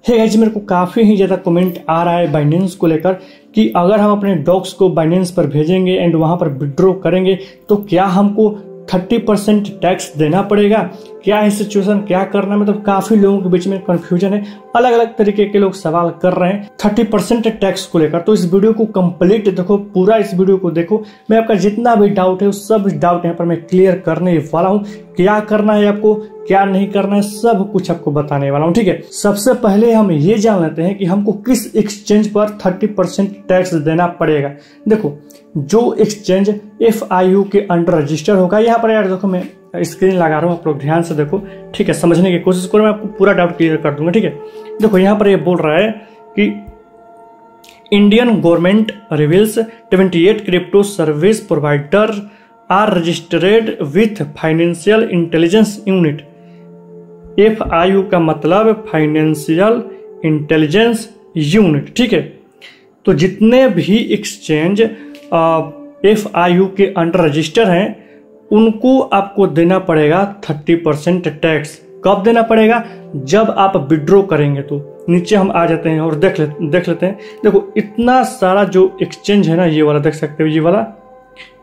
Hey guys, मेरे को काफ़ी ही ज़्यादा कमेंट आ रहा है बाइनेंस को लेकर कि अगर हम अपने डॉक्स को बाइनेंस पर भेजेंगे एंड वहाँ पर विड्रॉ करेंगे तो क्या हमको 30% टैक्स देना पड़ेगा, क्या है सिचुएशन, क्या करना है। मतलब काफी लोगों के बीच में कंफ्यूजन है, अलग अलग तरीके के लोग सवाल कर रहे हैं 30% टैक्स को लेकर। तो इस वीडियो को कंप्लीट देखो, पूरा इस वीडियो को देखो। मैं आपका जितना भी डाउट है उस सब डाउट यहाँ पर मैं क्लियर करने वाला हूँ। क्या करना है आपको, क्या नहीं करना है, सब कुछ आपको बताने वाला हूँ। ठीक है, सबसे पहले हम ये जान लेते हैं कि हमको किस एक्सचेंज पर 30% टैक्स देना पड़ेगा। देखो, जो एक्सचेंज FIU के अंडर रजिस्टर होगा, यहाँ पर यार देखो मैं स्क्रीन लगा रहा हूँ, आप लोग ध्यान से देखो। ठीक है, समझने की कोशिश करो, मैं आपको पूरा डाउट क्लियर कर दूंगा। ठीक है, देखो यहाँ पर ये बोल रहा है कि Indian government reveals 28 crypto service provider are registered with financial intelligence unit. FIU का मतलब फाइनेंशियल इंटेलिजेंस यूनिट। ठीक है, तो जितने भी एक्सचेंज FIU के अंडर रजिस्टर हैं उनको आपको देना पड़ेगा 30% टैक्स। कब देना पड़ेगा? जब आप विड्रॉ करेंगे। तो नीचे हम आ जाते हैं और देख लेते हैं। देखो, इतना सारा जो एक्सचेंज है ना, ये वाला देख सकते हो, ये वाला,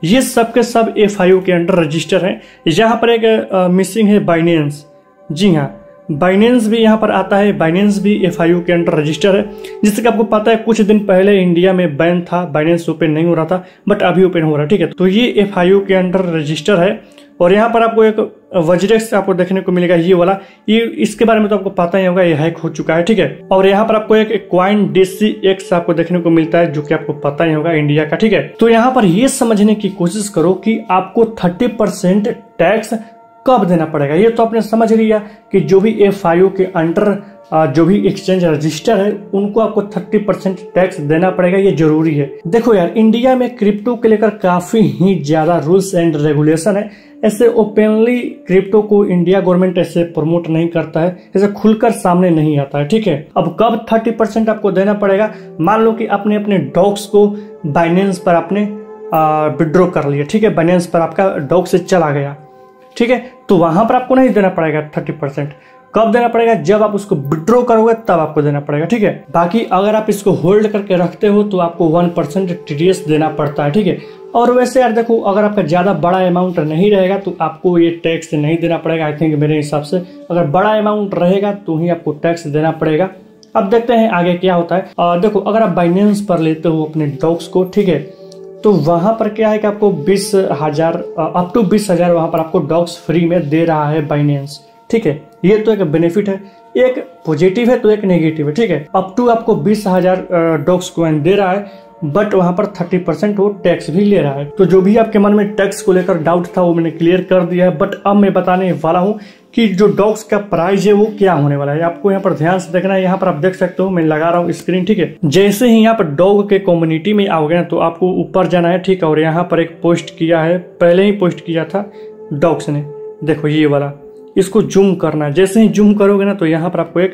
ये सब के सब FIU के अंडर रजिस्टर हैं। यहाँ पर एक मिसिंग है बाइनेंस। जी हाँ, बाइनेंस भी यहाँ पर आता है। बाइनेंस भी FIU के अंडर रजिस्टर है। जिससे कि आपको पता है कुछ दिन पहले इंडिया में बैन था, बाइनेंस ओपन नहीं हो रहा था, बट अभी ओपन हो रहा है। ठीक है, तो ये FIU के अंडर रजिस्टर है। और यहाँ पर आपको एक वज्रेक्स आपको देखने को मिलेगा, ये वाला, ये इसके बारे में तो आपको पता ही होगा, ये हैक हो चुका है। ठीक है, और यहाँ पर आपको एक कॉइन DCX आपको देखने को मिलता है, जो कि आपको पता ही होगा, इंडिया का। ठीक है, तो यहाँ पर ये समझने की कोशिश करो कि आपको 30% टैक्स कब देना पड़ेगा। ये तो आपने समझ लिया कि जो भी FIU के अंडर जो भी एक्सचेंज रजिस्टर है उनको आपको 30% टैक्स देना पड़ेगा, ये जरूरी है। देखो यार, इंडिया में क्रिप्टो के लेकर काफी ही ज्यादा रूल्स एंड रेगुलेशन है। ऐसे ओपनली क्रिप्टो को इंडिया गवर्नमेंट ऐसे प्रमोट नहीं करता है, ऐसे खुलकर सामने नहीं आता है। ठीक है, अब कब 30% आपको देना पड़ेगा? मान लो कि आपने अपने डॉक्स को बाइनेंस पर आपने विड्रॉ कर लिया। ठीक है, बाइनेंस पर आपका डॉक्स से चला गया। ठीक है, तो वहां पर आपको नहीं देना पड़ेगा 30%। कब देना पड़ेगा? जब आप उसको विड्रॉ करोगे तब आपको देना पड़ेगा। ठीक है, बाकी अगर आप इसको होल्ड करके रखते हो तो आपको 1% TDS देना पड़ता है। ठीक है, और वैसे यार देखो, अगर आपका ज्यादा बड़ा अमाउंट नहीं रहेगा तो आपको ये टैक्स नहीं देना पड़ेगा। आई थिंक मेरे हिसाब से अगर बड़ा अमाउंट रहेगा तो ही आपको टैक्स देना पड़ेगा। अब देखते हैं आगे क्या होता है। देखो, अगर आप बाइनेंस पर लेते हो अपने डॉक्स को, ठीक है, तो वहां पर क्या है कि आपको 20,000 अप टू 20,000 वहां पर आपको डॉक्स फ्री में दे रहा है बाइनेंस। ठीक है, ये तो एक बेनिफिट है, एक पॉजिटिव है तो एक नेगेटिव है। ठीक है, अप टू आपको 20,000 डॉक्स कॉइन दे रहा है, बट वहां पर 30% वो टैक्स भी ले रहा है। तो जो भी आपके मन में टैक्स को लेकर डाउट था वो मैंने क्लियर कर दिया है। बट अब मैं बताने वाला हूँ कि जो डॉग्स का प्राइस है वो क्या होने वाला है। आपको यहाँ पर ध्यान से देखना है। यहाँ पर आप देख सकते हो, मैं लगा रहा हूँ स्क्रीन। ठीक है, जैसे ही यहाँ पर डॉग के कम्युनिटी में आओगे ना तो आपको ऊपर जाना है। ठीक है, और यहाँ पर एक पोस्ट किया है, पहले ही पोस्ट किया था डॉग्स ने। देखो ये वाला, इसको जूम करना है। जैसे ही जूम करोगे ना तो यहाँ पर आपको एक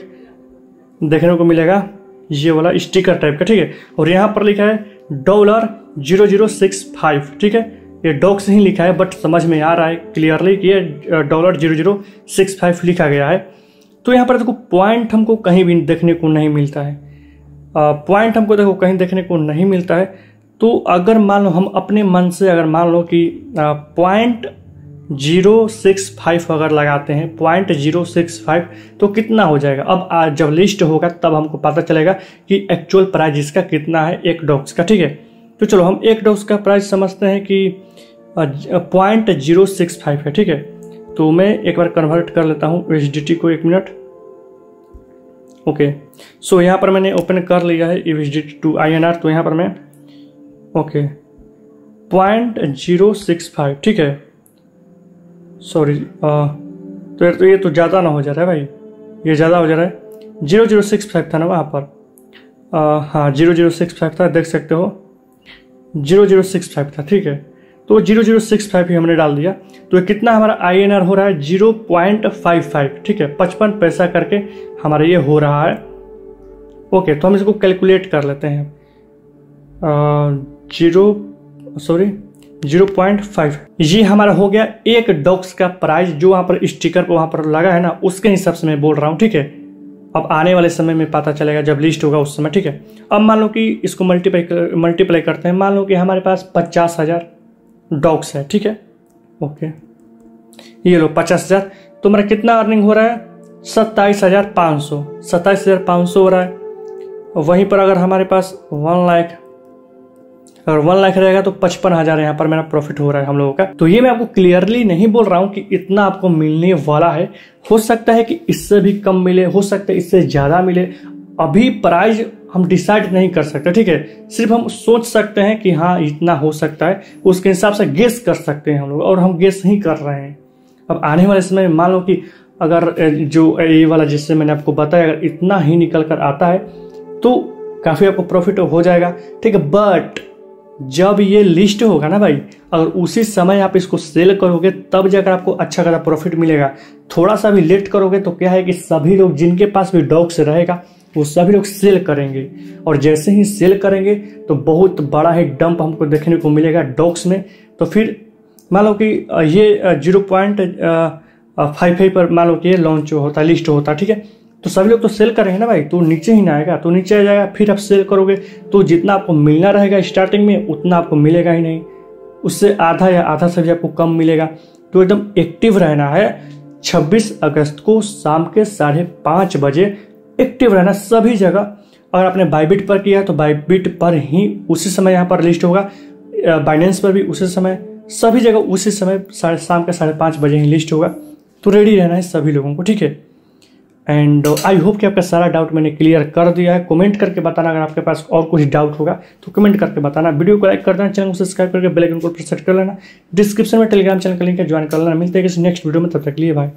देखने को मिलेगा, ये वाला स्टिकर टाइप का। ठीक है, और यहाँ पर लिखा है $0065। ठीक है, ये डॉक्स ही लिखा है, बट समझ में आ रहा है क्लियरली कि ये $0065 लिखा गया है। तो यहाँ पर देखो, पॉइंट हमको कहीं भी देखने को नहीं मिलता है। पॉइंट हमको देखो कहीं देखने को नहीं मिलता है। तो अगर मान लो हम अपने मन से अगर मान लो कि 0.065 अगर लगाते हैं, 0.065, तो कितना हो जाएगा? अब जब लिस्ट होगा तब हमको पता चलेगा कि एक्चुअल प्राइस इसका कितना है एक डॉग्स का। ठीक है, तो चलो हम एक डॉग्स का प्राइस समझते हैं कि 0.065 है। ठीक है, तो मैं एक बार कन्वर्ट कर लेता हूँ USDT को, 1 मिनट। ओके, सो यहाँ पर मैंने ओपन कर लिया है USDT टू INR। तो यहाँ पर मैं ओके 0.065। ठीक है, सॉरी, तो ये तो ज़्यादा ना हो जा रहा है भाई, ये ज़्यादा हो जा रहा है। 0065 था ना वहाँ पर, हाँ 0065 था, देख सकते हो 0065 था। ठीक है, तो 0065 ही हमने डाल दिया। तो ये कितना हमारा INR हो रहा है? 0.55। ठीक है, 55 पैसा करके हमारा ये हो रहा है। ओके, तो हम इसको कैलकुलेट कर लेते हैं। 0.5 ये हमारा हो गया एक डॉक्स का प्राइस, जो वहां पर स्टिकर पर वहां पर लगा है ना, उसके हिसाब से मैं बोल रहा हूँ। ठीक है, अब आने वाले समय में पता चलेगा जब लिस्ट होगा उस समय, ठीक है। अब मान लो कि इसको मल्टीप्लाई करते हैं। मान लो कि हमारे पास 50,000 डॉग्स है, ठीक है। ओके, ये लो 50,000, तो मेरा कितना अर्निंग हो रहा है? 27,500 हो रहा है। वहीं पर अगर हमारे पास 1 लाख, अगर 1 लाख रहेगा तो 55,000 यहाँ पर मेरा प्रॉफिट हो रहा है हम लोगों का। तो ये मैं आपको क्लियरली नहीं बोल रहा हूँ कि इतना आपको मिलने वाला है। हो सकता है कि इससे भी कम मिले, हो सकता है इससे ज्यादा मिले। अभी प्राइस हम डिसाइड नहीं कर सकते, ठीक है। सिर्फ हम सोच सकते हैं कि हाँ इतना हो सकता है, उसके हिसाब से गेस कर सकते हैं हम लोग, और हम गेस ही कर रहे हैं। अब आने वाले समय में मान लो कि अगर जो ये वाला जिससे मैंने आपको बताया अगर इतना ही निकल कर आता है तो काफी आपको प्रॉफिट हो जाएगा, ठीक है। बट जब ये लिस्ट होगा ना भाई, अगर उसी समय आप इसको सेल करोगे तब जाकर आपको अच्छा खासा प्रॉफिट मिलेगा। थोड़ा सा भी लेट करोगे तो क्या है कि सभी लोग जिनके पास भी डॉग्स रहेगा वो सभी लोग सेल करेंगे, और जैसे ही सेल करेंगे तो बहुत बड़ा ही डंप हमको देखने को मिलेगा डॉग्स में। तो फिर मान लो कि ये 0.55 पर मान लो कि ये लॉन्च होता है, लिस्ट होता है, ठीक है। तो सभी लोग तो सेल करेंगे ना भाई, तो नीचे ही ना आएगा, तो नीचे आ जाएगा। फिर आप सेल करोगे तो जितना आपको मिलना रहेगा स्टार्टिंग में उतना आपको मिलेगा ही नहीं, उससे आधा या आधा से भी आपको कम मिलेगा। तो एकदम एक्टिव रहना है। 26 अगस्त को शाम के 5:30 बजे एक्टिव रहना सभी जगह। अगर आपने बाइबिट पर किया तो बाइबिट पर ही उसी समय यहाँ पर लिस्ट होगा, बाइनेंस पर भी उसी समय, सभी जगह उसी समय शाम के 5:30 बजे ही लिस्ट होगा। तो रेडी रहना है सभी लोगों को, ठीक है। एंड आई होप कि आपका सारा डाउट मैंने क्लियर कर दिया है। कमेंट करके बताना अगर आपके पास और कुछ डाउट होगा तो कमेंट करके बताना। वीडियो को लाइक कर देना, चैनल को सब्सक्राइब करके बेल आइकन को प्रेस कर लेना। डिस्क्रिप्शन में टेलीग्राम चैनल का लिंक है, ज्वाइन कर लेना। मिलते हैं किसी नेक्स्ट वीडियो में, तब तक के लिए बाय।